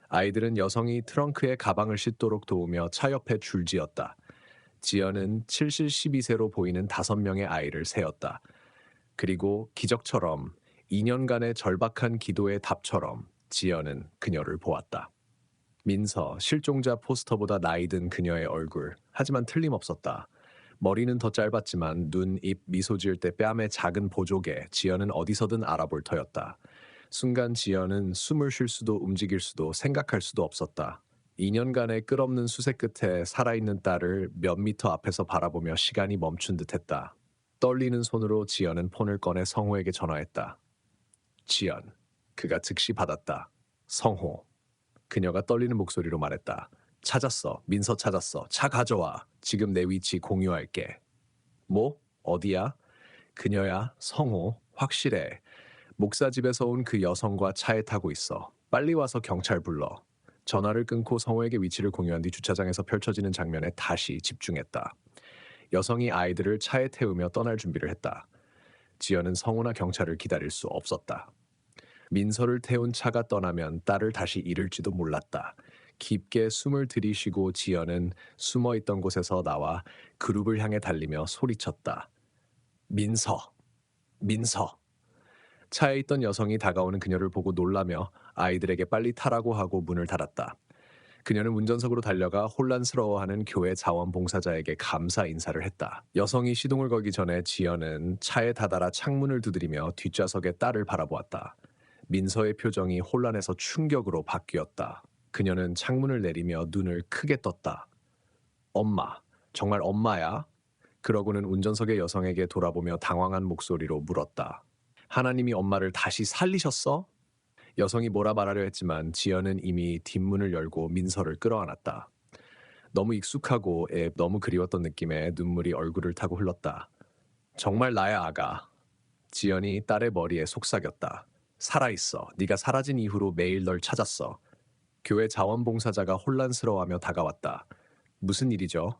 아이들은 여성이 트렁크에 가방을 싣도록 도우며 차 옆에 줄지었다. 지연은 7실 12세로 보이는 5명의 아이를 세었다. 그리고 기적처럼 2년간의 절박한 기도의 답처럼 지연은 그녀를 보았다. 민서, 실종자 포스터보다 나이 든 그녀의 얼굴. 하지만 틀림없었다. 머리는 더 짧았지만 눈, 입, 미소 지을 때 뺨의 작은 보조개, 지연은 어디서든 알아볼 터였다. 순간 지연은 숨을 쉴 수도 움직일 수도 생각할 수도 없었다. 2년간의 끝없는 수색 끝에 살아있는 딸을 몇 미터 앞에서 바라보며 시간이 멈춘 듯했다. 떨리는 손으로 지연은 폰을 꺼내 성호에게 전화했다. 지연. 그가 즉시 받았다. 성호. 그녀가 떨리는 목소리로 말했다. 찾았어. 민서 찾았어. 차 가져와. 지금 내 위치 공유할게. 뭐? 어디야? 그녀야. 성호. 확실해. 목사 집에서 온 그 여성과 차에 타고 있어. 빨리 와서 경찰 불러. 전화를 끊고 성호에게 위치를 공유한 뒤 주차장에서 펼쳐지는 장면에 다시 집중했다. 여성이 아이들을 차에 태우며 떠날 준비를 했다. 지연은 성호나 경찰을 기다릴 수 없었다. 민서를 태운 차가 떠나면 딸을 다시 잃을지도 몰랐다. 깊게 숨을 들이쉬고 지연은 숨어있던 곳에서 나와 그룹을 향해 달리며 소리쳤다. 민서! 민서! 차에 있던 여성이 다가오는 그녀를 보고 놀라며 아이들에게 빨리 타라고 하고 문을 닫았다. 그녀는 운전석으로 달려가 혼란스러워하는 교회 자원봉사자에게 감사 인사를 했다. 여성이 시동을 걸기 전에 지연은 차에 다다라 창문을 두드리며 뒷좌석의 딸을 바라보았다. 민서의 표정이 혼란에서 충격으로 바뀌었다. 그녀는 창문을 내리며 눈을 크게 떴다. 엄마, 정말 엄마야? 그러고는 운전석의 여성에게 돌아보며 당황한 목소리로 물었다. 하나님이 엄마를 다시 살리셨어? 여성이 뭐라 말하려 했지만 지연은 이미 뒷문을 열고 민서를 끌어안았다. 너무 익숙하고 너무 그리웠던 느낌에 눈물이 얼굴을 타고 흘렀다. 정말 나야 아가. 지연이 딸의 머리에 속삭였다. 살아있어. 네가 사라진 이후로 매일 널 찾았어. 교회 자원봉사자가 혼란스러워하며 다가왔다. 무슨 일이죠?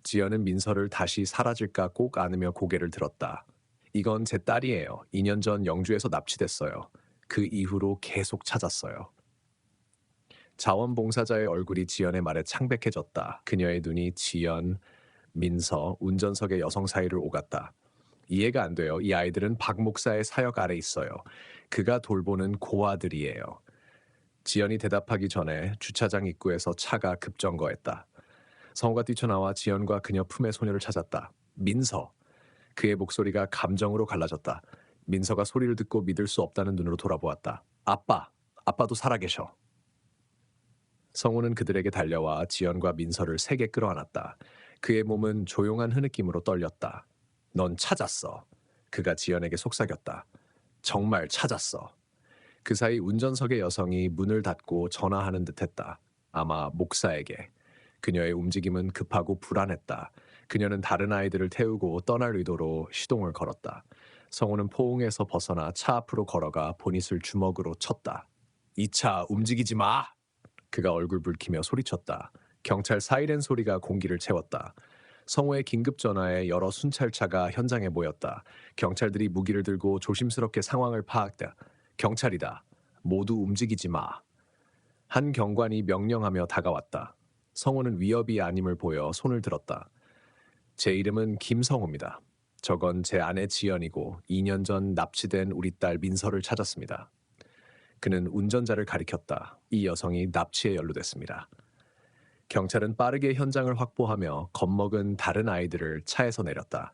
지연은 민서를 다시 사라질까 꼭 안으며 고개를 들었다. 이건 제 딸이에요. 2년 전 영주에서 납치됐어요. 그 이후로 계속 찾았어요. 자원봉사자의 얼굴이 지연의 말에 창백해졌다. 그녀의 눈이 지연, 민서, 운전석의 여성 사이를 오갔다. 이해가 안 돼요. 이 아이들은 박 목사의 사역 아래 있어요. 그가 돌보는 고아들이에요. 지연이 대답하기 전에 주차장 입구에서 차가 급정거했다. 성우가 뛰쳐나와 지연과 그녀 품의 소녀를 찾았다. 민서. 그의 목소리가 감정으로 갈라졌다. 민서가 소리를 듣고 믿을 수 없다는 눈으로 돌아보았다. 아빠, 아빠도 살아계셔. 성우는 그들에게 달려와 지연과 민서를 세게 끌어안았다. 그의 몸은 조용한 흐느낌으로 떨렸다. 넌 찾았어. 그가 지연에게 속삭였다. 정말 찾았어. 그 사이 운전석의 여성이 문을 닫고 전화하는 듯했다. 아마 목사에게. 그녀의 움직임은 급하고 불안했다. 그녀는 다른 아이들을 태우고 떠날 의도로 시동을 걸었다. 성우는 포옹에서 벗어나 차 앞으로 걸어가 보닛을 주먹으로 쳤다. 이 차 움직이지 마! 그가 얼굴 붉히며 소리쳤다. 경찰 사이렌 소리가 공기를 채웠다. 성우의 긴급 전화에 여러 순찰차가 현장에 모였다. 경찰들이 무기를 들고 조심스럽게 상황을 파악다. 경찰이다. 모두 움직이지 마. 한 경관이 명령하며 다가왔다. 성우는 위협이 아님을 보여 손을 들었다. 제 이름은 김성우입니다. 저건 제 아내 지연이고 2년 전 납치된 우리 딸 민서를 찾았습니다. 그는 운전자를 가리켰다. 이 여성이 납치에 연루됐습니다. 경찰은 빠르게 현장을 확보하며 겁먹은 다른 아이들을 차에서 내렸다.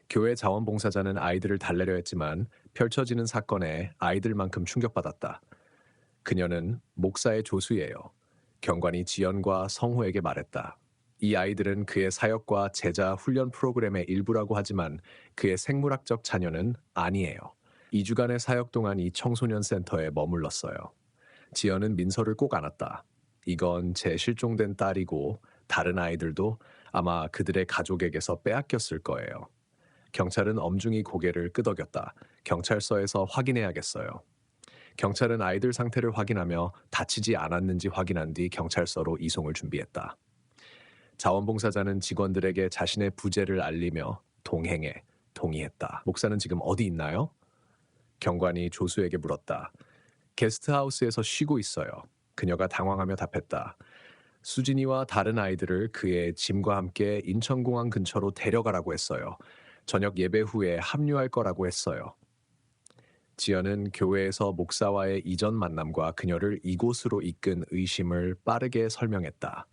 교회 자원봉사자는 아이들을 달래려 했지만 펼쳐지는 사건에 아이들만큼 충격받았다. 그녀는 목사의 조수예요. 경관이 지연과 성호에게 말했다. 이 아이들은 그의 사역과 제자 훈련 프로그램의 일부라고 하지만 그의 생물학적 자녀는 아니에요. 2주간의 사역 동안 이 청소년 센터에 머물렀어요. 지연은 민서를 꼭 안았다. 이건 제 실종된 딸이고 다른 아이들도 아마 그들의 가족에게서 빼앗겼을 거예요. 경찰은 엄중히 고개를 끄덕였다. 경찰서에서 확인해야겠어요. 경찰은 아이들 상태를 확인하며 다치지 않았는지 확인한 뒤 경찰서로 이송을 준비했다. 자원봉사자는 직원들에게 자신의 부재를 알리며 동행에 동의했다. 목사는 지금 어디 있나요? 경관이 조수에게 물었다. 게스트하우스에서 쉬고 있어요. 그녀가 당황하며 답했다. 수진이와 다른 아이들을 그의 짐과 함께 인천공항 근처로 데려가라고 했어요. 저녁 예배 후에 합류할 거라고 했어요. 지연은 교회에서 목사와의 이전 만남과 그녀를 이곳으로 이끈 의심을 빠르게 설명했다.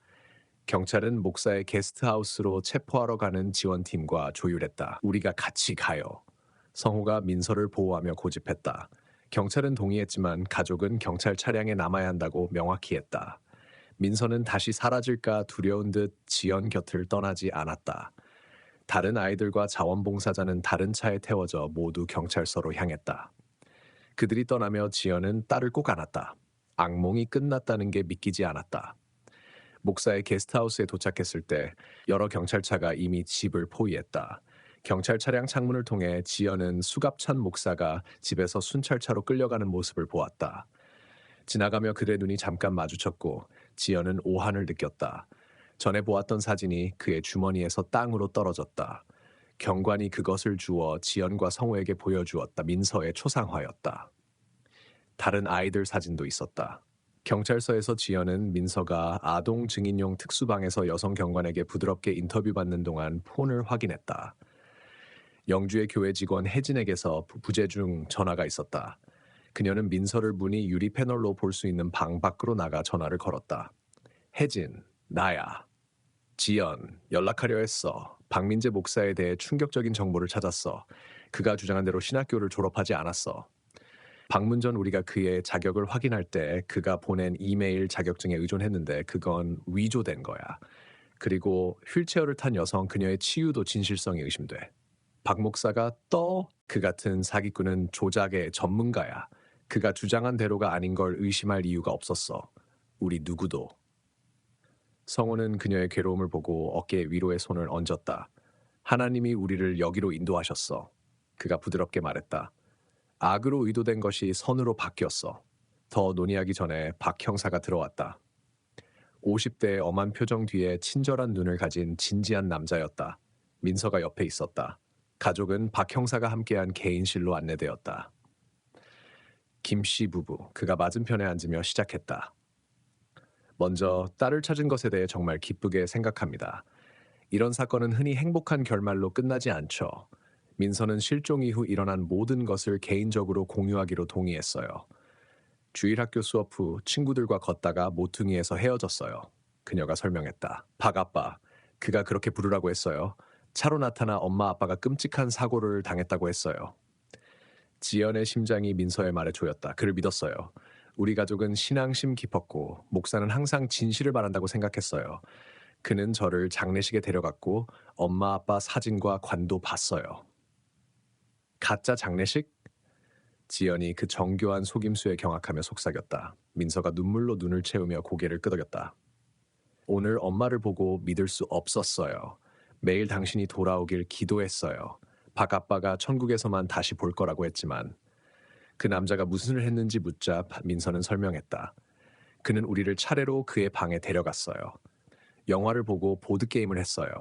경찰은 목사의 게스트하우스로 체포하러 가는 지원팀과 조율했다. 우리가 같이 가요. 성호가 민서를 보호하며 고집했다. 경찰은 동의했지만 가족은 경찰 차량에 남아야 한다고 명확히 했다. 민서는 다시 사라질까 두려운 듯 지연 곁을 떠나지 않았다. 다른 아이들과 자원봉사자는 다른 차에 태워져 모두 경찰서로 향했다. 그들이 떠나며 지연은 딸을 꼭 안았다. 악몽이 끝났다는 게 믿기지 않았다. 목사의 게스트하우스에 도착했을 때 여러 경찰차가 이미 집을 포위했다. 경찰 차량 창문을 통해 지연은 수갑찬 목사가 집에서 순찰차로 끌려가는 모습을 보았다. 지나가며 그의 눈이 잠깐 마주쳤고 지연은 오한을 느꼈다. 전에 보았던 사진이 그의 주머니에서 땅으로 떨어졌다. 경관이 그것을 주워 지연과 성호에게 보여주었다. 민서의 초상화였다. 다른 아이들 사진도 있었다. 경찰서에서 지연은 민서가 아동 증인용 특수방에서 여성 경관에게 부드럽게 인터뷰받는 동안 폰을 확인했다. 영주의 교회 직원 혜진에게서 부재 중 전화가 있었다. 그녀는 민서를 문이 유리 패널로 볼 수 있는 방 밖으로 나가 전화를 걸었다. 혜진, 나야. 지연, 연락하려 했어. 박민재 목사에 대해 충격적인 정보를 찾았어. 그가 주장한 대로 신학교를 졸업하지 않았어. 방문 전 우리가 그의 자격을 확인할 때 그가 보낸 이메일 자격증에 의존했는데 그건 위조된 거야. 그리고 휠체어를 탄 여성 그녀의 치유도 진실성이 의심돼. 박 목사가 그 같은 사기꾼은 조작의 전문가야. 그가 주장한 대로가 아닌 걸 의심할 이유가 없었어. 우리 누구도. 성호는 그녀의 괴로움을 보고 어깨 위로의 손을 얹었다. 하나님이 우리를 여기로 인도하셨어. 그가 부드럽게 말했다. 악으로 의도된 것이 선으로 바뀌었어. 더 논의하기 전에 박 형사가 들어왔다. 50대의 엄한 표정 뒤에 친절한 눈을 가진 진지한 남자였다. 민서가 옆에 있었다. 가족은 박 형사가 함께한 개인실로 안내되었다. 김씨 부부, 그가 맞은편에 앉으며 시작했다. 먼저 딸을 찾은 것에 대해 정말 기쁘게 생각합니다. 이런 사건은 흔히 행복한 결말로 끝나지 않죠. 민서는 실종 이후 일어난 모든 것을 개인적으로 공유하기로 동의했어요. 주일학교 수업 후 친구들과 걷다가 모퉁이에서 헤어졌어요. 그녀가 설명했다. 박 아빠, 그가 그렇게 부르라고 했어요. 차로 나타나 엄마 아빠가 끔찍한 사고를 당했다고 했어요. 지연의 심장이 민서의 말에 조였다. 그를 믿었어요. 우리 가족은 신앙심 깊었고 목사는 항상 진실을 말한다고 생각했어요. 그는 저를 장례식에 데려갔고 엄마 아빠 사진과 관도 봤어요. 가짜 장례식? 지연이 그 정교한 속임수에 경악하며 속삭였다. 민서가 눈물로 눈을 채우며 고개를 끄덕였다. 오늘 엄마를 보고 믿을 수 없었어요. 매일 당신이 돌아오길 기도했어요. 박 아빠가 천국에서만 다시 볼 거라고 했지만 그 남자가 무슨 일을 했는지 묻자 민서는 설명했다. 그는 우리를 차례로 그의 방에 데려갔어요. 영화를 보고 보드게임을 했어요.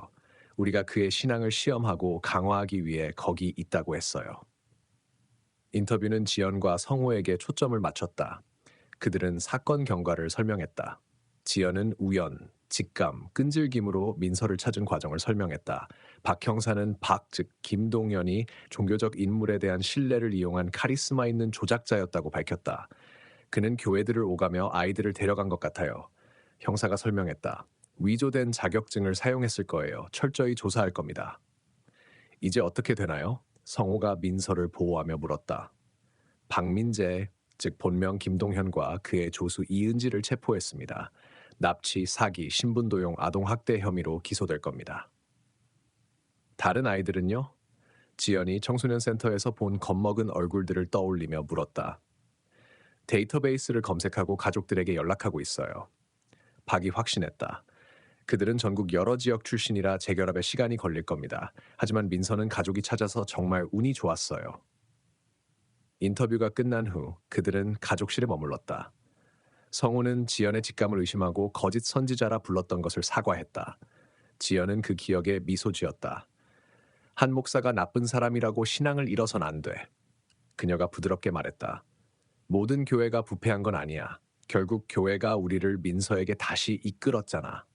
우리가 그의 신앙을 시험하고 강화하기 위해 거기 있다고 했어요. 인터뷰는 지연과 성호에게 초점을 맞췄다. 그들은 사건 경과를 설명했다. 지연은 우연, 직감, 끈질김으로 민서를 찾은 과정을 설명했다. 박 형사는 즉 김동연이 종교적 인물에 대한 신뢰를 이용한 카리스마 있는 조작자였다고 밝혔다. 그는 교회들을 오가며 아이들을 데려간 것 같아요. 형사가 설명했다. 위조된 자격증을 사용했을 거예요. 철저히 조사할 겁니다. 이제 어떻게 되나요? 성호가 민서를 보호하며 물었다. 박민재, 즉 본명 김동현과 그의 조수 이은지를 체포했습니다. 납치, 사기, 신분도용, 아동학대 혐의로 기소될 겁니다. 다른 아이들은요? 지연이 청소년 센터에서 본 겁먹은 얼굴들을 떠올리며 물었다. 데이터베이스를 검색하고 가족들에게 연락하고 있어요. 박이 확신했다. 그들은 전국 여러 지역 출신이라 재결합에 시간이 걸릴 겁니다. 하지만 민서는 가족이 찾아서 정말 운이 좋았어요. 인터뷰가 끝난 후 그들은 가족실에 머물렀다. 성우는 지연의 직감을 의심하고 거짓 선지자라 불렀던 것을 사과했다. 지연은 그 기억에 미소 지었다. 한 목사가 나쁜 사람이라고 신앙을 잃어선 안 돼. 그녀가 부드럽게 말했다. 모든 교회가 부패한 건 아니야. 결국 교회가 우리를 민서에게 다시 이끌었잖아.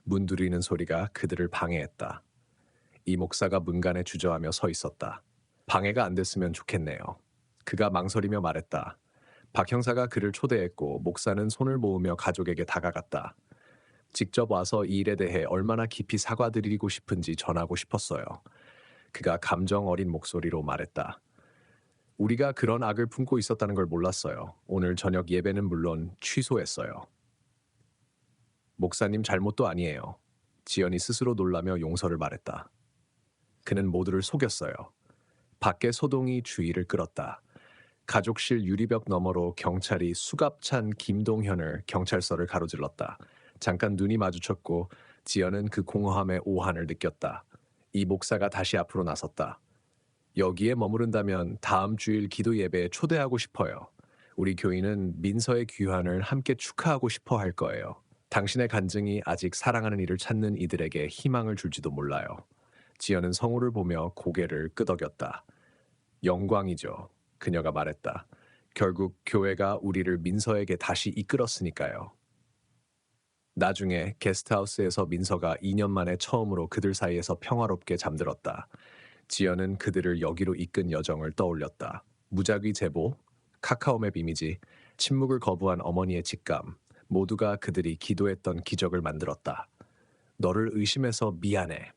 문 두드리는 소리가 그들을 방해했다. 이 목사가 문간에 주저하며 서 있었다. 방해가 안 됐으면 좋겠네요. 그가 망설이며 말했다. 박 형사가 그를 초대했고 목사는 손을 모으며 가족에게 다가갔다. 직접 와서 이 일에 대해 얼마나 깊이 사과드리고 싶은지 전하고 싶었어요. 그가 감정 어린 목소리로 말했다. 우리가 그런 악을 품고 있었다는 걸 몰랐어요. 오늘 저녁 예배는 물론 취소했어요. 목사님 잘못도 아니에요. 지연이 스스로 놀라며 용서를 말했다. 그는 모두를 속였어요. 밖에 소동이 주의를 끌었다. 가족실 유리벽 너머로 경찰이 수갑찬 김동현을 경찰서를 가로질렀다. 잠깐 눈이 마주쳤고 지연은 그 공허함의 오한을 느꼈다. 이 목사가 다시 앞으로 나섰다. 여기에 머무른다면 다음 주일 기도 예배에 초대하고 싶어요. 우리 교인은 민서의 귀환을 함께 축하하고 싶어 할 거예요. 당신의 간증이 아직 사랑하는 이를 찾는 이들에게 희망을 줄지도 몰라요. 지연은 성우를 보며 고개를 끄덕였다. 영광이죠. 그녀가 말했다. 결국 교회가 우리를 민서에게 다시 이끌었으니까요. 나중에 게스트하우스에서 민서가 2년 만에 처음으로 그들 사이에서 평화롭게 잠들었다. 지연은 그들을 여기로 이끈 여정을 떠올렸다. 무작위 제보, 카카오맵 이미지, 침묵을 거부한 어머니의 직감, 모두가 그들이 기도했던 기적을 만들었다. 너를 의심해서 미안해.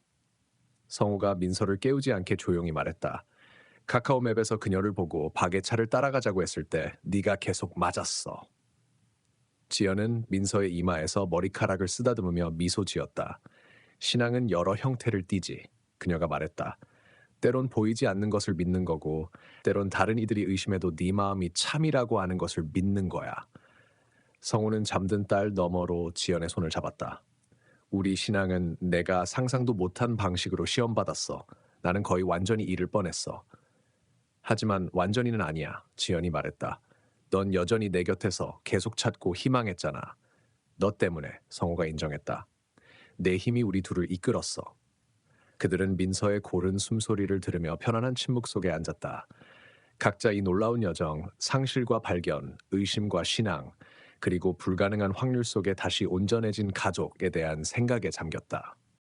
성우가 민서를 깨우지 않게 조용히 말했다. 카카오맵에서 그녀를 보고 박의 차를 따라가자고 했을 때 네가 계속 맞았어. 지연은 민서의 이마에서 머리카락을 쓰다듬으며 미소 지었다. 신앙은 여러 형태를 띠지. 그녀가 말했다. 때론 보이지 않는 것을 믿는 거고 때론 다른 이들이 의심해도 네 마음이 참이라고 하는 것을 믿는 거야. 성우는 잠든 딸 너머로 지연의 손을 잡았다. 우리 신앙은 내가 상상도 못한 방식으로 시험받았어. 나는 거의 완전히 잃을 뻔했어. 하지만 완전히는 아니야. 지연이 말했다. 넌 여전히 내 곁에서 계속 찾고 희망했잖아. 너 때문에. 성우가 인정했다. 내 힘이 우리 둘을 이끌었어. 그들은 민서의 고른 숨소리를 들으며 편안한 침묵 속에 앉았다. 각자 이 놀라운 여정, 상실과 발견, 의심과 신앙, 그리고 불가능한 확률 속에 다시 온전해진 가족에 대한 생각에 잠겼다.